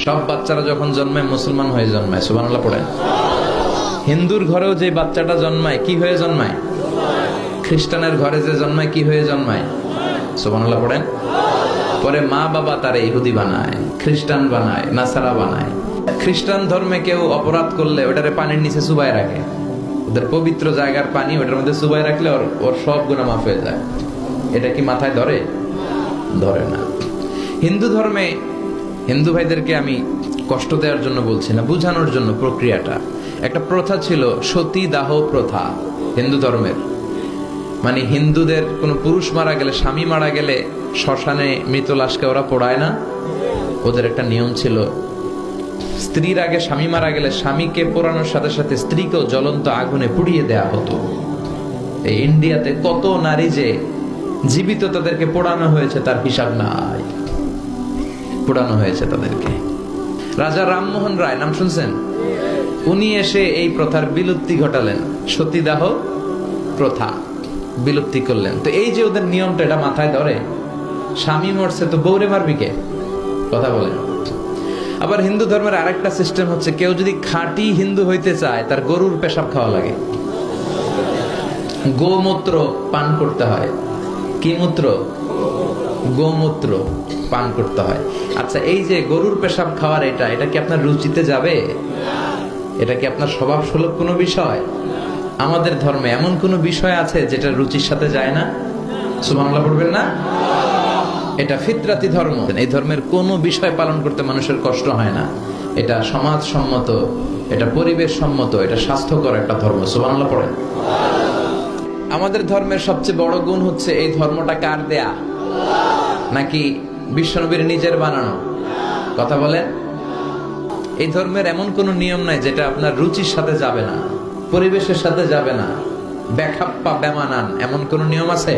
সব বাচ্চারা যখন জন্মায় মুসলমান হয়ে জন্মায়, সুবহানাল্লাহ পড়েন। হিন্দুর ঘরেও যে বাচ্চাটা জন্মায় কি হয়ে জন্মায়? খ্রিস্টানের ঘরে যে জন্মায় কি হয়ে জন্মায়? সুবহানাল্লাহ পড়েন। পরে মা বাবা তারে ইহুদি বানায়, খ্রিস্টান বানায়, নাসারা বানায়। খ্রিস্টান ধর্মে কেউ অপরাধ করলে ওটারে পানির নিচে চুবাই রাখে, ওদের পবিত্র জায়গার পানি ওটার মধ্যে চুবাই রাখলে ওর সব গুনাহ মাফ হয়ে যায়। এটা কি মাথায় ধরে? ধরে না। হিন্দু ধর্মে হিন্দু ভাইদেরকে আমি কষ্ট দেওয়ার জন্য বলছি না, বুঝানোর জন্য। প্রক্রিয়াটা একটা প্রথা ছিল, সতী দাহ প্রথা হিন্দু ধর্মের। মানে হিন্দুদের কোন পুরুষ মারা গেলে, স্বামী মারা গেলে শ্মশানে মৃত লাশকে ওরা পোড়ায় না। ওদের একটা নিয়ম ছিল, স্ত্রীর আগে স্বামী মারা গেলে স্বামীকে পোড়ানোর সাথে সাথে স্ত্রীকেও জ্বলন্ত আগুনে পুড়িয়ে দেয়া হতো। এই ইন্ডিয়াতে কত নারী যে জীবিত তাদেরকে পোড়ানো হয়েছে তার হিসাব নাই, পোড়ানো হয়েছে তাদেরকে। রাজা রামমোহন রায় নাম শুনছেন? উনি এসে এই প্রথার বিলুপ্তি ঘটালেন, সতীদাহ প্রথা বিলুপ্তি করলেন। তো এই যে ওদের নিয়মটা, এটা মাথায় ধরে? স্বামী মরছে তো বউরে মারবি কে? কথা বলেন। আবার হিন্দু ধর্মের আরেকটা সিস্টেম হচ্ছে, কেউ যদি খাঁটি হিন্দু হইতে চায় তার গরুর পেশাব খাওয়া লাগে, গোমূত্র পান করতে হয়। কি মূত্র? গোমূত্র পান করতে হয়। আচ্ছা, এই যে গরুর পেশাব খাওয়ার এটা কি আপনার রুচিতে যাবে? এটা কি আপনার স্বভাব সুলভ কোনো বিষয়? আমাদের ধর্মে এমন কোন বিষয় আছে যেটা রুচির সাথে যায় না? সুবহানাল্লাহ পড়বেন না? এটা ফিতরাতি ধর্ম। এই ধর্মের কোন বিষয় পালন করতে মানুষের কষ্ট হয় না। এটা সমাজ সম্মত, এটা পরিবেশ সম্মত, এটা স্বাস্থ্যকর একটা ধর্ম। সুবহানাল্লাহ পড়েন। আমাদের ধর্মের সবচেয়ে বড় গুণ হচ্ছে, এই ধর্মটা কার দেয়া? নাকি বিশ্বনবীর নিজের বানানো? কথা বলেন। এই ধর্মের এমন কোন নিয়ম নাই যেটা আপনার রুচির সাথে যাবে না, পরিবেশের সাথে যাবে না, বেখাপ্পা বেমানান এমন কোন নিয়ম আছে?